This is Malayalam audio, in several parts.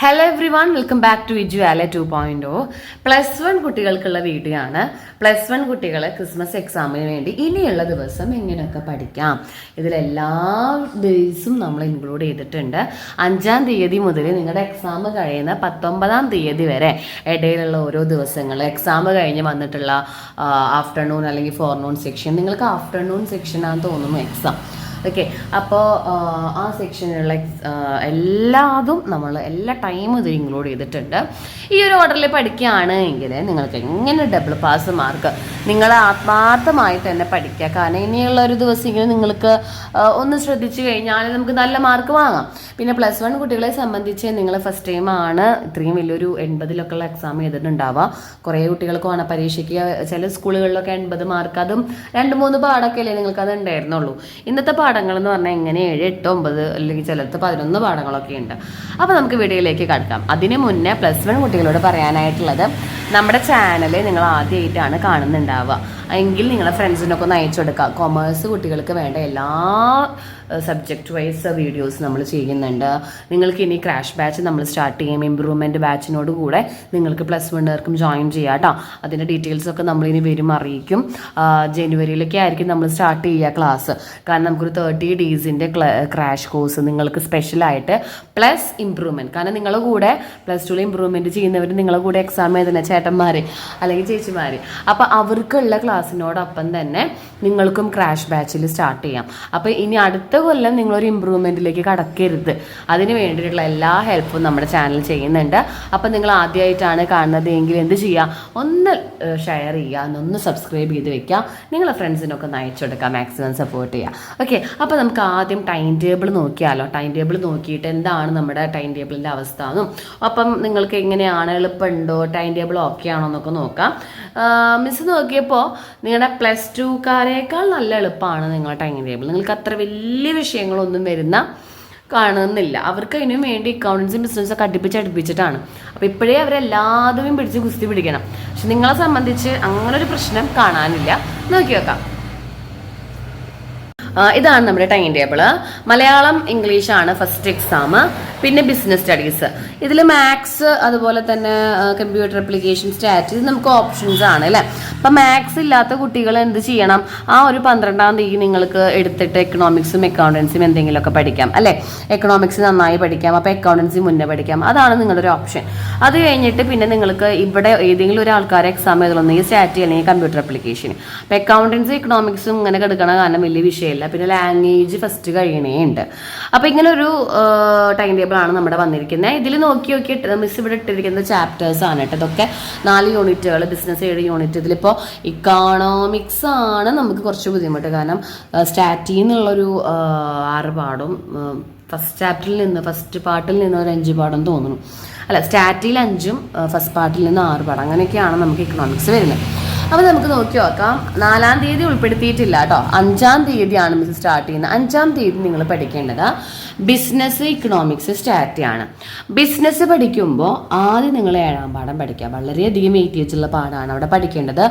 Hello everyone, welcome back to വിജുവാല 2.0. +1 കുട്ടികൾക്കുള്ള വീഡിയോ ആണ്. +1 കുട്ടികൾ ക്രിസ്മസ് എക്സാമിന് വേണ്ടി ഇനിയുള്ള ദിവസം എങ്ങനെയൊക്കെ പഠിക്കാം, ഇതിലെല്ലാ ഡേയ്സും നമ്മൾ ഇൻക്ലൂഡ് ചെയ്തിട്ടുണ്ട്. 5-ാം തീയതി മുതൽ നിങ്ങളുടെ എക്സാം കഴിയുന്ന 19-ാം തീയതി വരെ ഇടയിലുള്ള ഓരോ ദിവസങ്ങൾ, എക്സാം കഴിഞ്ഞ് വന്നിട്ടുള്ള ആഫ്റ്റർനൂൺ അല്ലെങ്കിൽ ഫോർനൂൺ സെക്ഷൻ, നിങ്ങൾക്ക് ആഫ്റ്റർനൂൺ സെക്ഷനാണെന്ന് തോന്നുന്നു എക്സാം. ഓക്കെ, അപ്പോൾ ആ സെക്ഷനിലുള്ള എല്ലാതും നമ്മൾ എല്ലാ ടൈമും ഇത് ഇൻക്ലൂഡ് ചെയ്തിട്ടുണ്ട്. ഈ ഒരു ഓർഡറിൽ പഠിക്കുകയാണെങ്കിൽ നിങ്ങൾക്ക് എങ്ങനെ ഡബിൾ പാസ് മാർക്ക്, നിങ്ങൾ ആത്മാർത്ഥമായിട്ട് തന്നെ പഠിക്കുക. കാരണം ഇനിയുള്ള ഒരു ദിവസമെങ്കിലും നിങ്ങൾക്ക് ഒന്ന് ശ്രദ്ധിച്ചു കഴിഞ്ഞാൽ നമുക്ക് നല്ല മാർക്ക് വാങ്ങാം. പിന്നെ +1 കുട്ടികളെ സംബന്ധിച്ച് നിങ്ങൾ ഫസ്റ്റ് ടൈമാണ് ഇത്രയും വലിയൊരു 80-ലൊക്കെയുള്ള എക്സാം ചെയ്തിട്ടുണ്ടാവുക. കുറേ കുട്ടികൾക്ക് ഓണ പരീക്ഷയ്ക്ക് ചില സ്കൂളുകളിലൊക്കെ 80 മാർക്ക്, അതും 2-3 പാടൊക്കെ അല്ലേ നിങ്ങൾക്ക് അത് ഉണ്ടായിരുന്നുള്ളൂ. ഇന്നത്തെ പാഠങ്ങൾ എന്ന് പറഞ്ഞാൽ ഇങ്ങനെ 7, 8, 9 അല്ലെങ്കിൽ ചിലത്ത് 11 പാഠങ്ങളൊക്കെ ഉണ്ട്. അപ്പോൾ നമുക്ക് വീഡിയോയിലേക്ക് കടക്കാം. അതിന് മുന്നേ +1 കുട്ടികളോട് പറയാനായിട്ടുള്ളത്, നമ്മുടെ ചാനൽ നിങ്ങൾ ആദ്യമായിട്ടാണ് കാണുന്നുണ്ടാവുക എങ്കിൽ നിങ്ങളെ ഫ്രണ്ട്സിനൊക്കെ ഒന്ന് അയച്ചു കൊടുക്കുക. കൊമേഴ്സ് കുട്ടികൾക്ക് വേണ്ട എല്ലാ സബ്ജക്റ്റ് വൈസ് വീഡിയോസ് നമ്മൾ ചെയ്യുന്നുണ്ട്. നിങ്ങൾക്ക് ഇനി ക്രാഷ് ബാച്ച് നമ്മൾ സ്റ്റാർട്ട് ചെയ്യും. ഇമ്പ്രൂവ്മെൻറ്റ് ബാച്ചിനോട് കൂടെ നിങ്ങൾക്ക് +1-കാർക്കും ജോയിൻ ചെയ്യാം കേട്ടോ. അതിൻ്റെ ഡീറ്റെയിൽസൊക്കെ നമ്മളിനി വരും അറിയിക്കും. ജനുവരിയിലൊക്കെ ആയിരിക്കും നമ്മൾ സ്റ്റാർട്ട് ചെയ്യുക ക്ലാസ്. കാരണം നമുക്കൊരു 30 ഡേയ്സിൻ്റെ ക്രാഷ് കോഴ്സ് നിങ്ങൾക്ക് സ്പെഷ്യലായിട്ട് പ്ലസ് ഇമ്പ്രൂവ്മെൻറ്റ്. കാരണം നിങ്ങളുടെ കൂടെ +2 ഇമ്പ്രൂവ്മെൻറ്റ് ചെയ്യുന്നവർ നിങ്ങളുടെ കൂടെ എക്സാം എഴുതുന്ന ചേട്ടന്മാർ അല്ലെങ്കിൽ ചേച്ചിമാർ, അപ്പോൾ അവർക്കുള്ള ക്ലാസ്സിനോടൊപ്പം തന്നെ നിങ്ങൾക്കും ക്രാഷ് ബാച്ചിൽ സ്റ്റാർട്ട് ചെയ്യാം. അപ്പോൾ ഇനി അടുത്ത കൊല്ലം നിങ്ങളൊരു ഇമ്പ്രൂവ്മെൻറ്റിലേക്ക് കടക്കരുത്. അതിന് വേണ്ടിയിട്ടുള്ള എല്ലാ ഹെൽപ്പും നമ്മുടെ ചാനൽ ചെയ്യുന്നുണ്ട്. അപ്പോൾ നിങ്ങൾ ആദ്യമായിട്ടാണ് കാണുന്നത് എങ്കിൽ എന്ത് ചെയ്യുക, ഒന്ന് ഷെയർ ചെയ്യുക, ഒന്ന് സബ്സ്ക്രൈബ് ചെയ്ത് വെക്കുക, നിങ്ങളെ ഫ്രണ്ട്സിനൊക്കെ ഒന്ന് അയച്ചു കൊടുക്കുക, മാക്സിമം സപ്പോർട്ട് ചെയ്യുക. ഓക്കെ, അപ്പോൾ നമുക്ക് ആദ്യം ടൈം ടേബിൾ നോക്കിയാലോ. ടൈം ടേബിൾ നോക്കിയിട്ട് എന്താണ് നമ്മുടെ ടൈം ടേബിളിൻ്റെ അവസ്ഥ എന്നും, അപ്പം നിങ്ങൾക്ക് എങ്ങനെയാണ്, എളുപ്പമുണ്ടോ, ടൈം ടേബിൾ ഓക്കെ ആണോ എന്നൊക്കെ നോക്കാം. മിസ് നോക്കിയപ്പോൾ നിങ്ങളുടെ +2-കാരേക്കാൾ നല്ല എളുപ്പമാണ് നിങ്ങളുടെ ടൈം ടേബിൾ. നിങ്ങൾക്ക് അത്ര വലിയ വിഷയങ്ങളൊന്നും കാണുന്നില്ല. അവർക്ക് അതിനു വേണ്ടി അക്കൗണ്ടൻസും ബിസിനസ്സൊക്കെ അടുപ്പിച്ചിട്ടാണ്. അപ്പോൾ ഇപ്പോഴേ അവരെല്ലാതും പിടിച്ച് കുസ്തി പിടിക്കണം. പക്ഷെ നിങ്ങളെ സംബന്ധിച്ച് അങ്ങനൊരു പ്രശ്നം കാണാനില്ല. നോക്കി വെക്കാം. ഇതാണ് നമ്മുടെ ടൈം ടേബിൾ. മലയാളം, ഇംഗ്ലീഷാണ് ഫസ്റ്റ് എക്സാം, പിന്നെ ബിസിനസ് സ്റ്റഡീസ്. ഇതിൽ മാത്സ്, അതുപോലെ തന്നെ കമ്പ്യൂട്ടർ അപ്ലിക്കേഷൻ, സ്റ്റാറ്റ്, ഇത് നമുക്ക് ഓപ്ഷൻസ് ആണ് അല്ലേ. അപ്പം മാത്സ് ഇല്ലാത്ത കുട്ടികൾ എന്ത് ചെയ്യണം, ആ ഒരു 12-ാം തീയതി നിങ്ങൾക്ക് എടുത്തിട്ട് എക്കണോമിക്സും അക്കൗണ്ടൻസിയും എന്തെങ്കിലുമൊക്കെ പഠിക്കാം അല്ലേ. എക്കണോമിക്സ് നന്നായി പഠിക്കാം, അപ്പോൾ അക്കൗണ്ടൻസി മുന്നേ പഠിക്കാം, അതാണ് നിങ്ങളുടെ ഒരു ഓപ്ഷൻ. അത് കഴിഞ്ഞിട്ട് പിന്നെ നിങ്ങൾക്ക് ഇവിടെ ഏതെങ്കിലും ഒരു ആൾക്കാരെ എക്സാം എഴുതണമെങ്കിൽ സ്റ്റാറ്റ് അല്ലെങ്കിൽ കമ്പ്യൂട്ടർ അപ്ലിക്കേഷൻ. അപ്പോൾ അക്കൗണ്ടൻസി എക്കണോമിക്സും ഇങ്ങനെ കിടക്കണ കാരണം വലിയ വിഷയമില്ല. പിന്നെ ലാംഗ്വേജ് ഫസ്റ്റ് കഴിയണേ ഉണ്ട്. അപ്പോൾ ഇങ്ങനെ ഒരു ടൈം ടേബിൾ ആണ് നമ്മുടെ വന്നിരിക്കുന്നത്. ഇതിൽ നോക്കിയിട്ട് മിസ് ഇവിടെ ഇട്ടിരിക്കുന്ന ചാപ്റ്റേഴ്സ് ആണ് കേട്ടോ. ഇതൊക്കെ 4 യൂണിറ്റുകൾ, ബിസിനസ് 7 യൂണിറ്റ്. ഇതിലിപ്പോൾ ഇക്കണോമിക്സ് ആണ് നമുക്ക് കുറച്ച് ബുദ്ധിമുട്ട്. കാരണം സ്റ്റാറ്റിൽ നിന്നുള്ളൊരു 6 പാഠം, ഫസ്റ്റ് പാർട്ടിൽ നിന്ന് ഒരു 5 പാഠം തോന്നുന്നു. അല്ല, സ്റ്റാറ്റിൽ 5ഉം ഫസ്റ്റ് പാർട്ടിൽ നിന്ന് 6 പാഠം, അങ്ങനെയൊക്കെയാണ് നമുക്ക് ഇക്കണോമിക്സ് വരുന്നത്. അപ്പോൾ നമുക്ക് നോക്കി നോക്കാം. 4-ാം തീയതി ഉൾപ്പെടുത്തിയിട്ടില്ല കേട്ടോ. 5-ാം തീയതിയാണ് മിസ് സ്റ്റാർട്ട് ചെയ്യുന്നത്. 5-ാം തീയതി നിങ്ങൾ പഠിക്കേണ്ടത് ബിസിനസ്, ഇക്കണോമിക്സ്, സ്റ്റാറ്റി ആണ്. ബിസിനസ് പഠിക്കുമ്പോൾ ആദ്യം നിങ്ങൾ 7-ാം പാഠം പഠിക്കുക. വളരെയധികം വെയിറ്റേജ് ഉള്ള പാഠമാണ് അവിടെ പഠിക്കേണ്ടത്.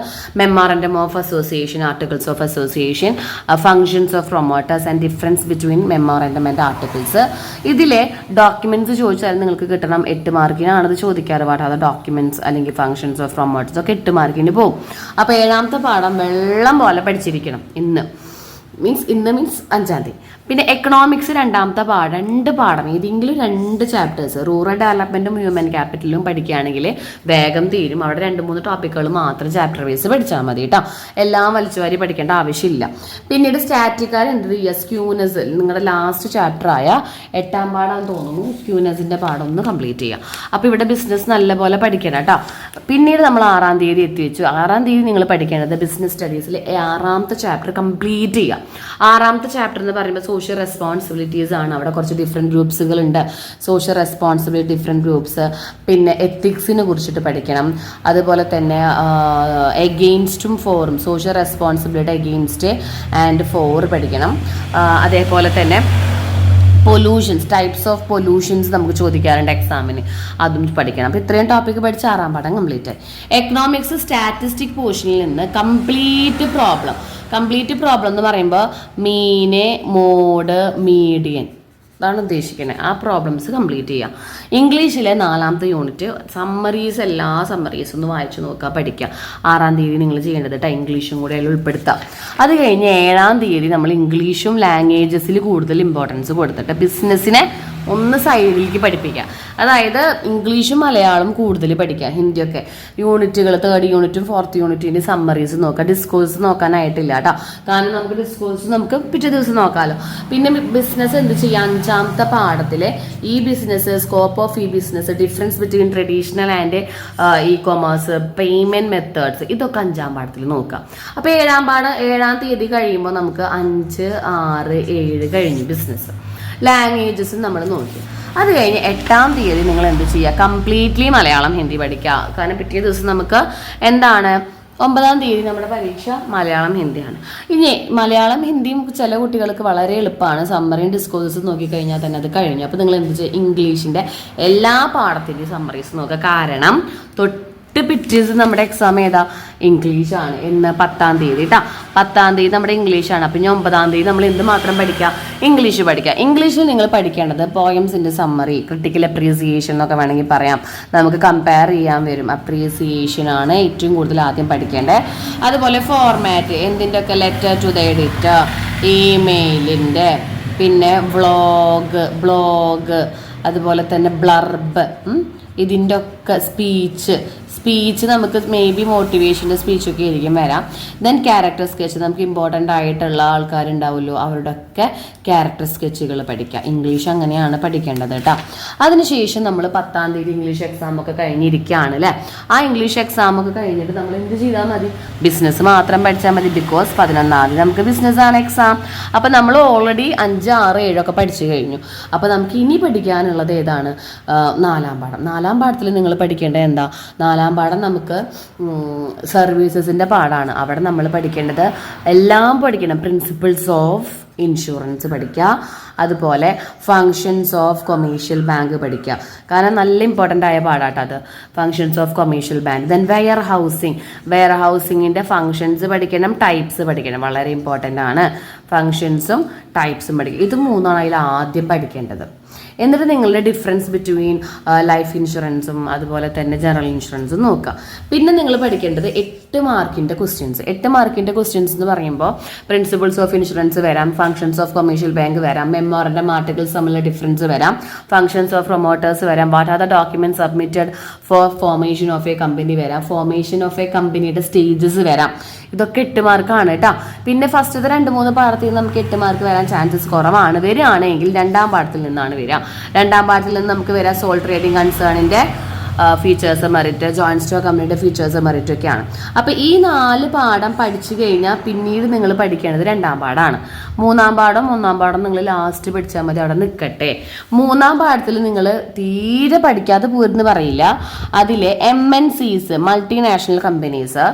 Memorandum of association, articles of association, functions of promoters and difference between memorandum and articles. ഇതിലെ ഡോക്യുമെന്റ്സ് ചോദിച്ചാൽ നിങ്ങൾക്ക് കിട്ടണം 8 മാർക്കിനാണത് ചോദിക്കാറ് പാഠം. അത് ഡോക്യുമെന്റ്സ് അല്ലെങ്കിൽ ഫങ്ഷൻസ് ഓഫ് പ്രൊമോട്ടേഴ്സ് ഒക്കെ 8 മാർക്കിന് പോകും. അപ്പോൾ 7-ാമത്തെ പാഠം വെള്ളം പോലെ പഠിച്ചിരിക്കണം. ഇന്ന് മീൻസ് 5-ാം തീയതി. പിന്നെ എക്കണോമിക്സ് 2-ാമത്തെ പാഠം, 2 പാഠം, ഏതെങ്കിലും 2 ചാപ്റ്റേഴ്സ്, റൂറൽ ഡെവലപ്മെൻറ്റും ഹ്യൂമൻ ക്യാപിറ്റലും പഠിക്കുകയാണെങ്കിൽ വേഗം തീരും. അവിടെ 2-3 ടോപ്പിക്കുകൾ മാത്രം ചാപ്റ്റർ വൈസ് പഠിച്ചാൽ മതി കേട്ടോ. എല്ലാം വലിച്ചുവാരി പഠിക്കേണ്ട ആവശ്യമില്ല. പിന്നീട് സ്റ്റാറ്റിക്കാർ എന്ത് ചെയ്യുക, സ്ക്യൂനസ്, നിങ്ങളുടെ ലാസ്റ്റ് ചാപ്റ്ററായ 8-ാം പാഠം തോന്നുന്നു, സ്ക്യൂനസിൻ്റെ പാഠം ഒന്ന് കംപ്ലീറ്റ് ചെയ്യുക. അപ്പോൾ ഇവിടെ ബിസിനസ് നല്ലപോലെ പഠിക്കണം കേട്ടോ. പിന്നീട് നമ്മൾ 6-ാം തീയതി എത്തിവെച്ചു. 6-ാം തീയതി നിങ്ങൾ പഠിക്കേണ്ടത് ബിസിനസ് സ്റ്റഡീസിൽ 6-ാമത്തെ ചാപ്റ്റർ കംപ്ലീറ്റ് ചെയ്യുക. 6-ാമത്തെ ചാപ്റ്റർ എന്ന് പറയുമ്പോൾ സോഷ്യൽ റെസ്പോൺസിബിലിറ്റീസ് ആണ്. അവിടെ കുറച്ച് ഡിഫറെൻറ്റ് ഗ്രൂപ്പ്സുകളുണ്ട്. സോഷ്യൽ റെസ്പോൺസിബിലിറ്റി ഡിഫറെൻറ്റ് ഗ്രൂപ്പ്സ്, പിന്നെ എത്തിക്സിനെ കുറിച്ചിട്ട് പഠിക്കണം. അതുപോലെ തന്നെ എഗെയിൻസ്റ്റും ഫോറും, social responsibility against and for പഠിക്കണം. അതേപോലെ തന്നെ പൊല്യൂഷൻസ്, ടൈപ്സ് ഓഫ് പൊല്യൂഷൻസ് നമുക്ക് ചോദിക്കാറുണ്ട് എക്സാമിന്, അതും പഠിക്കണം. അപ്പോൾ ഇത്രയും ടോപ്പിക്ക് പഠിച്ച് 6-ാം പാഠം കംപ്ലീറ്റ് ആയി. എക്കണോമിക്സ് സ്റ്റാറ്റിസ്റ്റിക് പോർഷനിൽ നിന്ന് കംപ്ലീറ്റ് പ്രോബ്ലം എന്ന് പറയുമ്പോൾ മീന്, മോഡ്, മീഡിയൻ, അതാണ് ഉദ്ദേശിക്കുന്നത്. ആ പ്രോബ്ലംസ് കംപ്ലീറ്റ് ചെയ്യുക. ഇംഗ്ലീഷിലെ 4ാമത്തെ യൂണിറ്റ് സമ്മറീസ്, എല്ലാ സമ്മറീസ് ഒന്ന് വായിച്ചു നോക്കുക, പഠിക്കുക. 6-ാം തീയതി നിങ്ങൾ ചെയ്യേണ്ടത് ഇംഗ്ലീഷും കൂടെ അതിൽ ഉൾപ്പെടുത്താം. അത് കഴിഞ്ഞ് 7-ാം തീയതി നമ്മൾ ഇംഗ്ലീഷും ലാംഗ്വേജസിൽ കൂടുതൽ ഇമ്പോർട്ടൻസ് കൊടുത്തിട്ട് ബിസിനസ്സിനെ ഒന്ന് സൈഡിലേക്ക് പഠിപ്പിക്കുക. അതായത് ഇംഗ്ലീഷും മലയാളം കൂടുതൽ പഠിക്കുക. ഹിന്ദിയൊക്കെ യൂണിറ്റുകൾ 3rd യൂണിറ്റും 4th യൂണിറ്റിൻ്റെ സമ്മറീസ് നോക്കുക. ഡിസ്കോഴ്സ് നോക്കാനായിട്ടില്ല കേട്ടോ, കാരണം നമുക്ക് ഡിസ്കോഴ്സ് നമുക്ക് പിറ്റേ ദിവസം നോക്കാമല്ലോ. പിന്നെ ബിസിനസ് എന്ത് ചെയ്യുക, 5ാമത്തെ പാഠത്തിലെ ഈ ബിസിനസ്, സ്കോപ്പ് ഓഫ് ഈ business, difference between traditional and E commerce, payment methods, ഇതൊക്കെ 5ാം പാഠത്തിൽ നോക്കാം. അപ്പോൾ 7ാം പാഠം 7ാം തീയതി കഴിയുമ്പോൾ നമുക്ക് 5, 6, 7 കഴിഞ്ഞു ബിസിനസ്. ലാംഗ്വേജസ് നമ്മൾ നോക്കി. അത് കഴിഞ്ഞ് 8ാം തീയതി നിങ്ങൾ എന്ത് ചെയ്യുക, കംപ്ലീറ്റ്ലി മലയാളം ഹിന്ദി പഠിക്കുക. കാരണം പിറ്റേ ദിവസം നമുക്ക് എന്താണ് 9ാം തീയതി നമ്മുടെ പരീക്ഷ മലയാളം ഹിന്ദിയാണ്. ഇനി മലയാളം ഹിന്ദിയും ചില കുട്ടികൾക്ക് വളരെ എളുപ്പമാണ്. സമ്മറിയും ഡിസ്കോഴ്സും നോക്കിക്കഴിഞ്ഞാൽ തന്നെ അത് കഴിഞ്ഞു. അപ്പോൾ നിങ്ങൾ എന്ത് ചെയ്യുക, ഇംഗ്ലീഷിൻ്റെ എല്ലാ പാഠത്തിൻ്റെയും സമ്മറീസ് നോക്കുക. കാരണം പിറ്റേഴ്സ് നമ്മുടെ എക്സാം ഏതാ, ഇംഗ്ലീഷാണ്. ഇന്ന് 10ാം തീയതി കേട്ടോ, 10ാം തീയതി നമ്മുടെ ഇംഗ്ലീഷാണ്. അപ്പം 9ാം തീയതി നമ്മൾ എന്ത് മാത്രം പഠിക്കുക, ഇംഗ്ലീഷ് പഠിക്കുക. ഇംഗ്ലീഷിൽ നിങ്ങൾ പഠിക്കേണ്ടത് പോയംസിൻ്റെ സമ്മറി, ക്രിട്ടിക്കൽ അപ്രീസിയേഷൻ എന്നൊക്കെ വേണമെങ്കിൽ പറയാം. നമുക്ക് കമ്പയർ ചെയ്യാൻ വരും. അപ്രീസിയേഷനാണ് ഏറ്റവും കൂടുതൽ ആദ്യം പഠിക്കേണ്ടത്. അതുപോലെ ഫോർമാറ്റ്, എന്തിൻ്റെയൊക്കെ ലെറ്റർ ടു ദ എഡിറ്റർ, ഇമെയിലിൻ്റെ, പിന്നെ ബ്ലോഗ്, അതുപോലെ തന്നെ ബ്ലർബ്, ഇതിൻ്റെ ഒക്കെ സ്പീച്ച് നമുക്ക് മേ ബി മോട്ടിവേഷൻ്റെ സ്പീച്ചൊക്കെ ആയിരിക്കും വരാം. ദെൻ ക്യാരക്ടർ സ്കെച്ച്, നമുക്ക് ഇമ്പോർട്ടൻ്റ് ആയിട്ടുള്ള ആൾക്കാരുണ്ടാവുമല്ലോ, അവരുടെ ഒക്കെ ക്യാരക്ടർ സ്കെച്ചുകൾ പഠിക്കുക. ഇംഗ്ലീഷ് അങ്ങനെയാണ് പഠിക്കേണ്ടത് കേട്ടോ. അതിനുശേഷം നമ്മൾ 10ാം തീയതി ഇംഗ്ലീഷ് എക്സാമൊക്കെ കഴിഞ്ഞിരിക്കുകയാണ് അല്ലേ. ആ ഇംഗ്ലീഷ് എക്സാമൊക്കെ കഴിഞ്ഞിട്ട് നമ്മൾ എന്ത് ചെയ്താൽ മതി, ബിസിനസ് മാത്രം പഠിച്ചാൽ മതി. ബിക്കോസ് 11ാം തീയതി നമുക്ക് ബിസിനസ്സാണ് എക്സാം. അപ്പോൾ നമ്മൾ ഓൾറെഡി 5, 6, 7 ഒക്കെ പഠിച്ചു കഴിഞ്ഞു. അപ്പോൾ നമുക്ക് ഇനി പഠിക്കാനുള്ളത് ഏതാണ്, 4ാം പാഠം. 4ാം പാഠത്തിൽ നിങ്ങൾ പഠിക്കേണ്ടത് എന്താ, 4ാം പാഠം നമുക്ക് സർവീസസിൻ്റെ പാഠമാണ്. അവിടെ നമ്മൾ പഠിക്കേണ്ടത് എല്ലാം പഠിക്കണം. പ്രിൻസിപ്പിൾസ് ഓഫ് ഇൻഷുറൻസ് പഠിക്കുക, അതുപോലെ ഫങ്ഷൻസ് ഓഫ് കൊമേഴ്ഷ്യൽ ബാങ്ക് പഠിക്കുക. കാരണം നല്ല ഇമ്പോർട്ടൻ്റ് ആയ പാഠാട്ടോ അത്, functions of commercial bank. Then വെയർ ഹൗസിങ്ങിൻ്റെ ഫങ്ഷൻസ് പഠിക്കണം, ടൈപ്സ് പഠിക്കണം. വളരെ ഇമ്പോർട്ടൻ്റ് ആണ്. ഫങ്ഷൻസും ടൈപ്സും പഠിക്കുക. ഇത് 3ആണ് അതിൽ ആദ്യം പഠിക്കേണ്ടത്. എന്നിട്ട് നിങ്ങളുടെ ഡിഫറൻസ് ബിറ്റ്വീൻ ലൈഫ് ഇൻഷുറൻസും അതുപോലെ തന്നെ ജനറൽ ഇൻഷുറൻസും നോക്കുക. പിന്നെ നിങ്ങൾ പഠിക്കേണ്ടത് 8 മാർക്കിൻ്റെ ക്വസ്റ്റ്യൻസ്. 8 മാർക്കിൻ്റെ ക്വസ്റ്റ്യൻസ് എന്ന് പറയുമ്പോൾ പ്രിൻസിപ്പിൾസ് ഓഫ് ഇൻഷുറൻസ് വരാം, ഫങ്ഷൻസ് ഓഫ് കൊമേഴ്ഷ്യൽ ബാങ്ക് വരാം, മെമ്മോറണ്ടം ആർട്ടിക്കിൾസ് തമ്മിലുള്ള ഡിഫറൻസ് വരാം, ഫങ്ഷൻസ് ഓഫ് പ്രൊമോട്ടേഴ്സ് വരാം, what are the document submitted for formation of a company വരാം, ഫോർമേഷൻ ഓഫ് എ കമ്പനിയുടെ സ്റ്റേജസ് വരാം. ഇതൊക്കെ 8 മാർക്കാണ് കേട്ടോ. പിന്നെ ഫസ്റ്റത്തെ 2-3 പാഠത്തിൽ നമുക്ക് 8 മാർക്ക് വരാൻ ചാൻസസ് കുറവാണ്. വരികയാണെങ്കിൽ 2ാം പാഠത്തിൽ നിന്നാണ് വരിക. 2ാം പാഠത്തിൽ നിന്ന് നമുക്ക് വരാം സോൾ ട്രേഡിംഗ് കൺസേണിൻ്റെ ഫീച്ചേഴ്സ്, മെറിറ്റ്, ജോയിൻറ്റ് സ്റ്റോക്ക് കമ്പനിയുടെ ഫീച്ചേഴ്സ്, മെറിറ്റ് ഒക്കെയാണ്. അപ്പോൾ ഈ 4 പാഠം പഠിച്ചു കഴിഞ്ഞാൽ പിന്നീട് നിങ്ങൾ പഠിക്കേണ്ടത് 2ാം പാഠമാണ്. 3ാം പാഠം 1ാം പാഠം നിങ്ങൾ ലാസ്റ്റ് പഠിച്ചാൽ മതി, അവിടെ നിൽക്കട്ടെ. 3ാം പാഠത്തിൽ നിങ്ങൾ തീരെ പഠിക്കാതെ പോരെന്ന് പറയില്ല. അതിലെ MNCs, മൾട്ടിനാഷണൽ കമ്പനീസ്,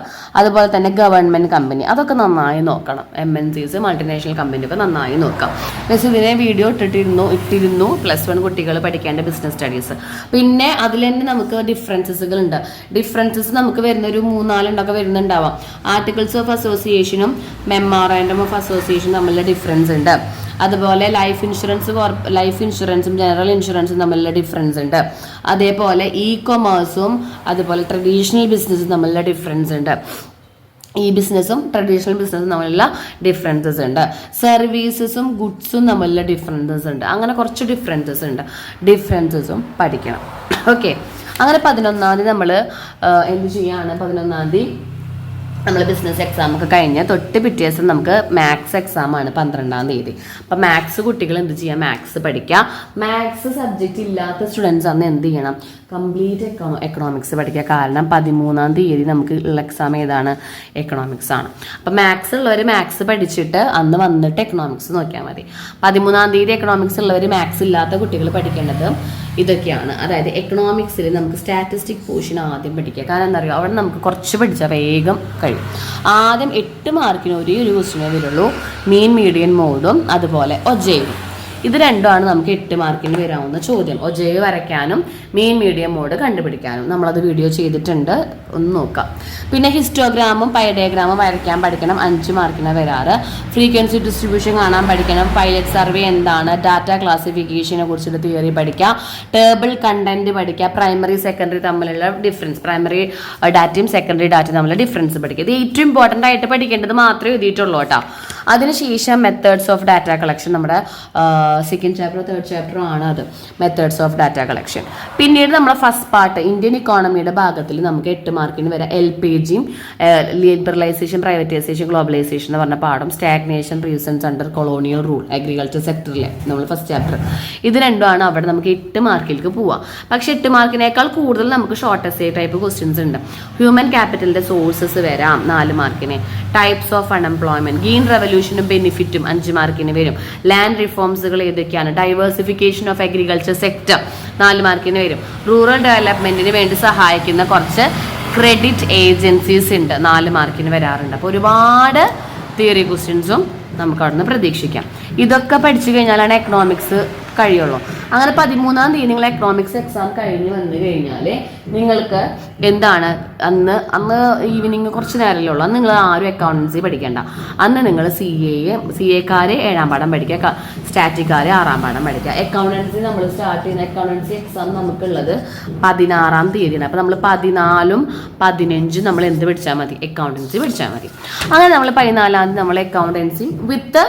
അതുപോലെ തന്നെ ഗവൺമെൻറ് കമ്പനി, അതൊക്കെ നന്നായി നോക്കണം. MNCs, മൾട്ടിനാഷണൽ കമ്പനി ഒക്കെ നന്നായി നോക്കാം. പ്ലസ് ഇതിനെ വീഡിയോ ഇട്ടിരുന്നു +1 കുട്ടികൾ പഠിക്കേണ്ട ബിസിനസ് സ്റ്റഡീസ്. പിന്നെ അതിൽ തന്നെ നമുക്ക് ഡിഫറൻസസുകൾ ഉണ്ട്. ഡിഫറൻസസ് നമുക്ക് വരുന്ന ഒരു 3-4 വരുന്നുണ്ടാവാം. ആർട്ടിക്കിൾസ് ഓഫ് അസോസിയേഷനും മെമ്മോറാൻഡം ഓഫ് അസോസിയേഷനും തമ്മിലുള്ള ഡിഫറൻസ് ഉണ്ട്. അതുപോലെ ലൈഫ് ഇൻഷുറൻസും ജനറൽ ഇൻഷുറൻസും തമ്മിലുള്ള ഡിഫറൻസ് ഉണ്ട്. അതേപോലെ ഇ കൊമേഴ്സും അതുപോലെ ട്രഡീഷണൽ ബിസിനസ്സും തമ്മിലുള്ള ഡിഫറൻസ് ഉണ്ട്. ഈ ബിസിനസ്സും ട്രഡീഷണൽ ബിസിനസ്സും തമ്മിലുള്ള ഡിഫറൻസസ് ഉണ്ട്. സർവീസസും ഗുഡ്സും തമ്മിലുള്ള ഡിഫറൻസസ് ഉണ്ട്. അങ്ങനെ കുറച്ച് ഡിഫറൻസസും പഠിക്കണം. ഓക്കെ, അങ്ങനെ 11ാം തീയതി നമ്മൾ എന്ത് ചെയ്യുകയാണ്, 11ാം തീയതി നമ്മൾ ബിസിനസ് എക്സാം ഒക്കെ കഴിഞ്ഞ് തൊട്ട് പിറ്റേ ദിവസം നമുക്ക് മാത്സ് എക്സാമാണ് 12ാം തീയതി. അപ്പം മാത്സ് കുട്ടികൾ എന്ത് ചെയ്യുക, മാത്സ് പഠിക്കുക. മാത്സ് സബ്ജക്റ്റ് ഇല്ലാത്ത സ്റ്റുഡൻസ് അന്ന് എന്ത് ചെയ്യണം, കംപ്ലീറ്റ് എക്കണോമിക്സ് പഠിക്കുക. കാരണം 13ാം തീയതി നമുക്ക് ഉള്ള എക്സാം ഏതാണ്, എക്കണോമിക്സ് ആണ്. അപ്പം മാത്സ് ഉള്ളവർ മാത്സ് പഠിച്ചിട്ട് അന്ന് വന്നിട്ട് എക്കണോമിക്സ് നോക്കിയാൽ മതി. 13ാം തീയതി എക്കണോമിക്സ് ഉള്ളവർ മാത്സ് ഇല്ലാത്ത കുട്ടികൾ പഠിക്കേണ്ടത് ഇതൊക്കെയാണ്. അതായത് എക്കണോമിക്സിൽ നമുക്ക് സ്റ്റാറ്റിസ്റ്റിക് പോർഷൻ ആദ്യം പഠിക്കുക. കാരണം എന്താ പറയുക, അവിടെ നമുക്ക് കുറച്ച് പഠിച്ചാൽ വേഗം കഴിയും. ആദ്യം 8 മാർക്കിന് ഒരു ക്വസ്റ്റിനേ വരുള്ളൂ, മീൻ മീഡിയൻ മോഡും അതുപോലെ ഒജൈവും. ഇത് രണ്ടുമാണ് നമുക്ക് 8 മാർക്കിന് വരാവുന്ന ചോദ്യം. ഒജയെ വരയ്ക്കാനും മെയിൻ മീഡിയം മോഡ് കണ്ടുപിടിക്കാനും നമ്മളത് വീഡിയോ ചെയ്തിട്ടുണ്ട്, ഒന്ന് നോക്കാം. പിന്നെ ഹിസ്റ്റോഗ്രാമും പൈഡയഗ്രാമും വരയ്ക്കാൻ പഠിക്കണം, 5 മാർക്കിന് വരാറ്. ഫ്രീക്വൻസി ഡിസ്ട്രിബ്യൂഷൻ കാണാൻ പഠിക്കണം. പൈലറ്റ് സർവേ എന്താണ്, ഡാറ്റ ക്ലാസിഫിക്കേഷനെ കുറിച്ചുള്ള തിയറി പഠിക്കുക, ടേബിൾ കണ്ടന്റ് പഠിക്കുക, പ്രൈമറി സെക്കൻഡറി തമ്മിലുള്ള ഡിഫറൻസ്, പ്രൈമറി ഡാറ്റയും സെക്കൻഡറി ഡാറ്റയും തമ്മിലുള്ള ഡിഫറൻസ് പഠിക്കുക. ഇത് ഏറ്റവും ഇമ്പോർട്ടൻ്റ് ആയിട്ട് പഠിക്കേണ്ടത് മാത്രമേ എഴുതിയിട്ടുള്ളൂ കേട്ടോ. അതിനുശേഷം മെത്തേഡ്സ് ഓഫ് ഡാറ്റ കളക്ഷൻ, നമ്മുടെ സെക്കൻഡ് ചാപ്റ്റർ 3rd ചാപ്റ്റർ ആണ് അത്, മെത്തേഡ്സ് ഓഫ് ഡാറ്റ കളക്ഷൻ. പിന്നീട് നമ്മുടെ ഫസ്റ്റ് പാർട്ട് ഇന്ത്യൻ ഇക്കോണമിയുടെ ഭാഗത്തിൽ നമുക്ക് 8 മാർക്കിന് വരാം. LPGയും ലിബറലൈസേഷൻ, പ്രൈവറ്റൈസേഷൻ, ഗ്ലോബലൈസേഷൻ എന്ന് പറഞ്ഞ പാഠം, stagnation, reasons under colonial rule, agriculture സെക്ടറിലെ നമ്മൾ ഫസ്റ്റ് ചാപ്റ്റർ. ഇത് രണ്ടുമാണ് അവിടെ നമുക്ക് 8 മാർക്കിലേക്ക് പോവാം. പക്ഷെ 8 മാർക്കിനേക്കാൾ കൂടുതൽ നമുക്ക് ഷോർട്ട് എസ്സേ ടൈപ്പ് ക്വസ്റ്റ്യൻസ് ഉണ്ട്. ഹ്യൂമൻ ക്യാപിറ്റലിന്റെ സോഴ്സസ് വരാം 4 മാർക്കിന്. ടൈപ്സ് ഓഫ് അൺഎംപ്ലോയ്മെന്റ്, ഗ്രീൻ റെവല്യൂഷനും ബെനിഫിറ്റും 5 മാർക്കിന് വരും. ലാൻഡ് റിഫോംസുകൾ ഏതൊക്കെയാണ്, ഡൈവേഴ്സിഫിക്കേഷൻ ഓഫ് അഗ്രികൾച്ചർ സെക്ടർ 4 മാർക്കിന് വരും. റൂറൽ ഡെവലപ്മെന്റിന് വേണ്ടി സഹായിക്കുന്ന കുറച്ച് ക്രെഡിറ്റ് ഏജൻസീസ് ഉണ്ട്, 4 മാർക്കിന് വരാറുണ്ട്. അപ്പോൾ ഒരുപാട് തിയറി ക്വസ്റ്റ്യൻസും നമുക്ക് അവിടെ നിന്ന് പ്രതീക്ഷിക്കാം. ഇതൊക്കെ പഠിച്ചു കഴിഞ്ഞാലാണ് എക്കണോമിക്സ് കഴിയുള്ളൂ. അങ്ങനെ 13-ാം തീയതി നിങ്ങൾ എക്കണോമിക്സ് എക്സാം കഴിഞ്ഞ് വന്നു കഴിഞ്ഞാൽ നിങ്ങൾക്ക് എന്താണ്, അന്ന് ഈവനിങ് കുറച്ച് നേരമല്ലേ ഉള്ളൂ, അന്ന് നിങ്ങൾ ആരും അക്കൗണ്ടൻസി പഠിക്കേണ്ട. അന്ന് നിങ്ങൾ CA-ക്കാര് 7ാം പാഠം പഠിക്കുക, സ്റ്റാറ്റിക്കാര് 6ാം പാഠം പഠിക്കുക. അക്കൗണ്ടൻസി നമ്മൾ സ്റ്റാർട്ട് ചെയ്യുന്ന അക്കൗണ്ടൻസി എക്സാം നമുക്കുള്ളത് 16-ാം തീയതിയാണ്. അപ്പോൾ നമ്മൾ 14-ഉം 15-ഉം നമ്മൾ എന്ത് പഠിച്ചാൽ മതി, അക്കൗണ്ടൻസി പഠിച്ചാൽ മതി. അങ്ങനെ നമ്മൾ 14-ാം തീയതി നമ്മൾ അക്കൗണ്ടൻസി വിത്ത്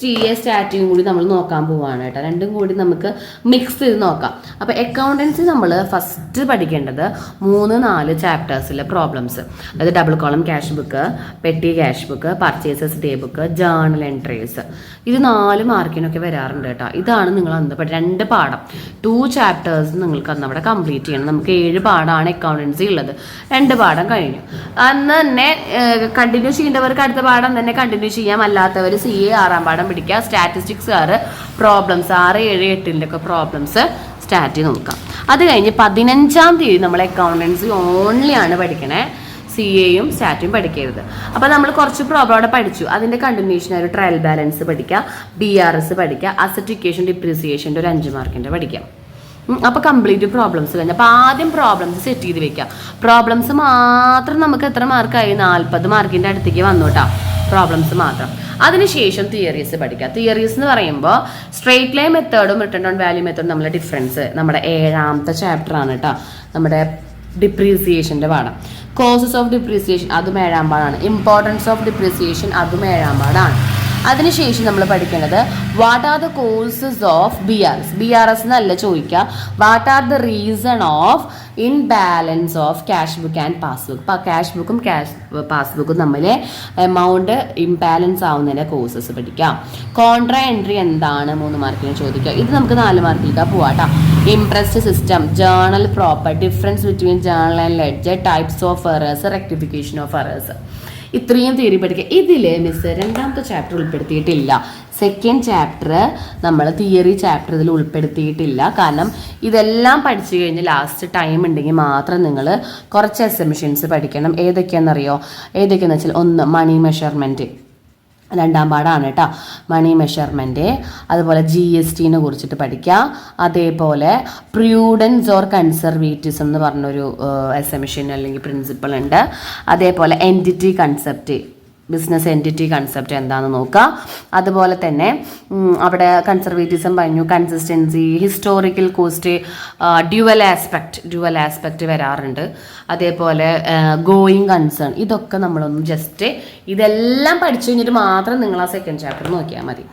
CA സ്റ്റാറ്റിയും കൂടി നമ്മൾ നോക്കാൻ പോവാണ് കേട്ടോ. രണ്ടും കൂടി നമുക്ക് മിക്സ് ചെയ്ത് നോക്കാം. അപ്പോൾ അക്കൗണ്ടൻസി നമ്മൾ ഫസ്റ്റ് പഠിക്കേണ്ടത് 3-4 ചാപ്റ്റേഴ്സിലെ പ്രോബ്ലംസ്, അതായത് ഡബിൾ കോളം ക്യാഷ് ബുക്ക്, പെട്ടി cash book, purchases day book, journal entries. ഇത് 4 മാർക്കിനൊക്കെ വരാറുണ്ട് കേട്ടോ. ഇതാണ് നിങ്ങൾ അന്ന് 2 പാഠം 2 ചാപ്റ്റേഴ്സ് നിങ്ങൾക്ക് അന്ന് അവിടെ കംപ്ലീറ്റ് ചെയ്യണം. നമുക്ക് 7 പാഠമാണ് അക്കൗണ്ടൻസി ഉള്ളത്, 2 പാഠം കഴിഞ്ഞു. അന്ന് തന്നെ കണ്ടിന്യൂ ചെയ്യേണ്ടവർക്ക് അടുത്ത പാഠം തന്നെ കണ്ടിന്യൂ ചെയ്യാം, അല്ലാത്തവർ CA 6ാം പാഠം പിടിക്കുക. സ്റ്റാറ്റിസ്റ്റിക്സ് പ്രോബ്ലംസ് 6, 7, 8 പ്രോബ്ലംസ് സ്റ്റാറ്റി നോക്കാം. അത് കഴിഞ്ഞ് 15-ാം തീയതി നമ്മൾ അക്കൗണ്ടൻസി ഓൺലി ആണ് പഠിക്കണേ, CAയും സ്റ്റാറ്റും പഠിക്കരുത്. അപ്പോൾ നമ്മൾ കുറച്ച് പ്രോബ്ലം അവിടെ പഠിച്ചു, അതിൻ്റെ കണ്ടിന്യൂഷൻ ഒരു ട്രയൽ ബാലൻസ് പഠിക്കുക, BRS പഠിക്കുക, അസറ്റിക്കേഷൻ ഡിപ്രീസിയേഷൻ്റെ ഒരു 5 മാർക്കിൻ്റെ പഠിക്കാം. അപ്പോൾ കംപ്ലീറ്റ് പ്രോബ്ലംസ് കഴിഞ്ഞു. അപ്പോൾ ആദ്യം പ്രോബ്ലംസ് സെറ്റ് ചെയ്ത് വെക്കാം. പ്രോബ്ലംസ് മാത്രം നമുക്ക് എത്ര മാർക്കായി, 40 മാർക്കിൻ്റെ അടുത്തേക്ക് വന്നു കേട്ടോ, പ്രോബ്ലംസ് മാത്രം. അതിനുശേഷം തിയറീസ് പഠിക്കുക. തിയറീസ് എന്ന് പറയുമ്പോൾ സ്ട്രെയിറ്റ് ലൈൻ മെത്തേഡും റിട്ടേൺ ഓൺ വാല്യൂ മെത്തേഡും തമ്മിലുള്ള ഡിഫറൻസ് നമ്മുടെ 7ാമത്തെ ചാപ്റ്റർ ആണ് കേട്ടോ. നമ്മുടെ ഡിപ്രീസിയേഷൻ്റെ പാഠം, കോസസ് ഓഫ് ഡിപ്രീസിയേഷൻ അതും 7ാം പാഠമാണ്. ഇമ്പോർട്ടൻസ് ഓഫ് ഡിപ്രീസിയേഷൻ അതും 7ാം പാഠമാണ്. അതിനുശേഷം നമ്മൾ പഠിക്കേണ്ടത് what are the courses of BRS എന്നല്ല ചോദിക്കുക, what are the reason of imbalance of cash book and passbook. അപ്പോൾ ക്യാഷ് ബുക്കും പാസ്ബുക്കും തമ്മിൽ എമൗണ്ട് ഇംബാലൻസ് ആവുന്നതിൻ്റെ കോഴ്സസ് പഠിക്കാം. കോൺട്രാ എൻട്രി എന്താണ് 3 മാർക്കിന് ചോദിക്കുക. ഇത് നമുക്ക് 4 മാർക്കിലേക്ക് പോവാട്ടോ. Impressed system, journal proper, difference between journal and ledger, types of errors, rectification of errors. ഇത്രയും തിയറി പഠിക്കുക. ഇതിൽ മിസ് 2ാമത്തെ ചാപ്റ്റർ ഉൾപ്പെടുത്തിയിട്ടില്ല. സെക്കൻഡ് ചാപ്റ്റർ നമ്മൾ തിയറി ചാപ്റ്റർ ഇതിൽ ഉൾപ്പെടുത്തിയിട്ടില്ല. കാരണം ഇതെല്ലാം പഠിച്ചു കഴിഞ്ഞ് ലാസ്റ്റ് ടൈം ഉണ്ടെങ്കിൽ മാത്രം നിങ്ങൾ കുറച്ച് അസംഷൻസ് പഠിക്കണം. ഏതൊക്കെയാണെന്നറിയോ? ഏതൊക്കെയാണെന്ന് വെച്ചാൽ 1 മണി മെഷർമെൻറ്റ്, 2ാം പാഠമാണ് കേട്ടോ മണി മെഷർമെൻറ്റ്. അതുപോലെ GSTനെ കുറിച്ചിട്ട് പഠിക്കുക. അതേപോലെ പ്ര്യൂഡൻസ് ഓർ കൺസർവേറ്റിസം എന്ന് പറഞ്ഞൊരു അസംഷൻ അല്ലെങ്കിൽ പ്രിൻസിപ്പിൾ ഉണ്ട്. അതേപോലെ entity concept, business entity concept എന്താണെന്ന് നോക്കുക. അതുപോലെ തന്നെ അവിടെ കൺസർവേറ്റിസം പറഞ്ഞു, consistency, historical cost, dual aspect വരാറുണ്ട്. അതേപോലെ ഗോയിങ് കൺസേൺ, ഇതൊക്കെ നമ്മളൊന്ന് ജസ്റ്റ് ഇതെല്ലാം പഠിച്ചു കഴിഞ്ഞിട്ട് മാത്രം നിങ്ങൾ ആ സെക്കൻഡ് ചാപ്റ്റർ നോക്കിയാൽ മതി.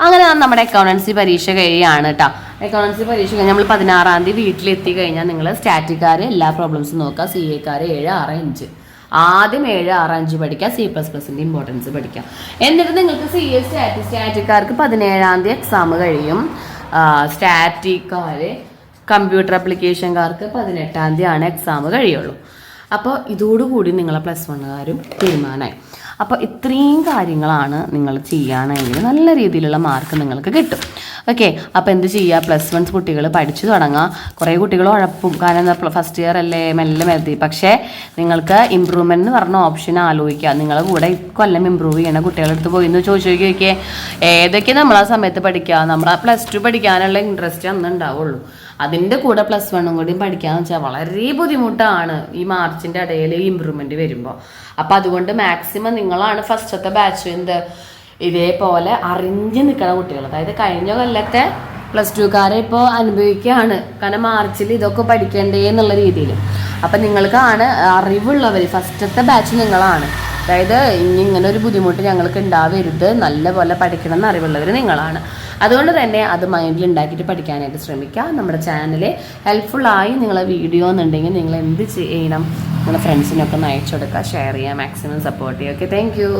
അങ്ങനെ നമ്മുടെ അക്കൗണ്ടൻസി പരീക്ഷ കഴിയാണ് കേട്ടോ. അക്കൗണ്ടൻസി പരീക്ഷ കഴിഞ്ഞാൽ നമ്മൾ 16-ാം തീയതി വീട്ടിലെത്തി കഴിഞ്ഞാൽ നിങ്ങൾ സ്റ്റാറ്റിക്കാർ എല്ലാ പ്രോബ്ലംസും നോക്കുക, CA-ക്കാർ 7, 6, 5. ആദ്യം 7, 6, 5 പഠിക്കുക, C++ൻ്റെ ഇമ്പോർട്ടൻസ് പഠിക്കുക. എന്നിട്ട് നിങ്ങൾക്ക് CA സ്റ്റാറ്റിക്കാർക്ക് 17-ാം തീയതി എക്സാം കഴിയും. സ്റ്റാറ്റിക്കാർ കമ്പ്യൂട്ടർ ആപ്ലിക്കേഷൻകാർക്ക് 18-ാം തീയതിയാണ് എക്സാം കഴിയുള്ളൂ. അപ്പോൾ ഇതോടുകൂടി നിങ്ങളെ +1കാരും തീരുമാനമായി. അപ്പോൾ ഇത്രയും കാര്യങ്ങളാണ് നിങ്ങൾ ചെയ്യുകയാണെങ്കിൽ നല്ല രീതിയിലുള്ള മാർക്ക് നിങ്ങൾക്ക് കിട്ടും. ഓക്കെ. അപ്പോൾ എന്ത് ചെയ്യുക, +1 കുട്ടികൾ പഠിച്ചു തുടങ്ങുക. കുറേ കുട്ടികൾ ഉഴപ്പും, കാരണം എന്താ ഫസ്റ്റ് ഇയർ അല്ലേ മെല്ലെ മെത്തി. പക്ഷേ നിങ്ങൾക്ക് ഇമ്പ്രൂവ്മെൻറ്റ് എന്ന് പറഞ്ഞ ഓപ്ഷൻ ആലോചിക്കുക. നിങ്ങളെ കൂടെ കൊല്ലം ഇമ്പ്രൂവ് ചെയ്യണ കുട്ടികളുടെ അടുത്ത് പോയി എന്ന് ചോദിച്ചു നോക്കിയേ, ഏതൊക്കെ നമ്മൾ ആ സമയത്ത് പഠിക്കുക. നമ്മൾ ആ +2 പഠിക്കാനുള്ള ഇൻട്രസ്റ്റ് അന്ന് ഉണ്ടാവുള്ളൂ. അതിൻ്റെ കൂടെ +1 കൂടി പഠിക്കാന്ന് വെച്ചാൽ വളരെ ബുദ്ധിമുട്ടാണ് ഈ മാർച്ചിൻ്റെ ഇടയിൽ ഇമ്പ്രൂവ്മെൻറ്റ് വരുമ്പോൾ. അപ്പോൾ അതുകൊണ്ട് മാക്സിമം നിങ്ങളാണ് ഫസ്റ്റത്തെ ബാച്ച് ഇതേപോലെ അറിഞ്ഞ് നിൽക്കുന്ന കുട്ടികൾ. അതായത് കഴിഞ്ഞ കൊല്ലത്തെ +2കാരെ ഇപ്പോൾ അനുഭവിക്കുകയാണ്, കാരണം മാർച്ചിൽ ഇതൊക്കെ പഠിക്കേണ്ടേ എന്നുള്ള രീതിയിൽ. അപ്പം നിങ്ങൾക്കാണ് അറിവുള്ളവർ, ഫസ്റ്റത്തെ ബാച്ച് നിങ്ങളാണ്. അതായത് ഇങ്ങനെ ഒരു ബുദ്ധിമുട്ട് ഞങ്ങൾക്ക് ഉണ്ടാവരുത്, നല്ലപോലെ പഠിക്കണം എന്ന് അറിവുള്ളവർ നിങ്ങളാണ്. അതുകൊണ്ട് തന്നെ അത് മൈൻഡിൽ ഉണ്ടാക്കിയിട്ട് പഠിക്കാനായിട്ട് ശ്രമിക്കുക. നമ്മുടെ ചാനൽ ഹെൽപ്ഫുള്ളായി നിങ്ങളെ വീഡിയോ എന്നുണ്ടെങ്കിൽ നിങ്ങൾ എന്ത് ചെയ്യണം, നിങ്ങളുടെ ഫ്രണ്ട്സിനൊക്കെ ഒന്ന് അയച്ചു കൊടുക്കുക, ഷെയർ ചെയ്യുക, മാക്സിമം സപ്പോർട്ട് ചെയ്യുക. Okay, thank you.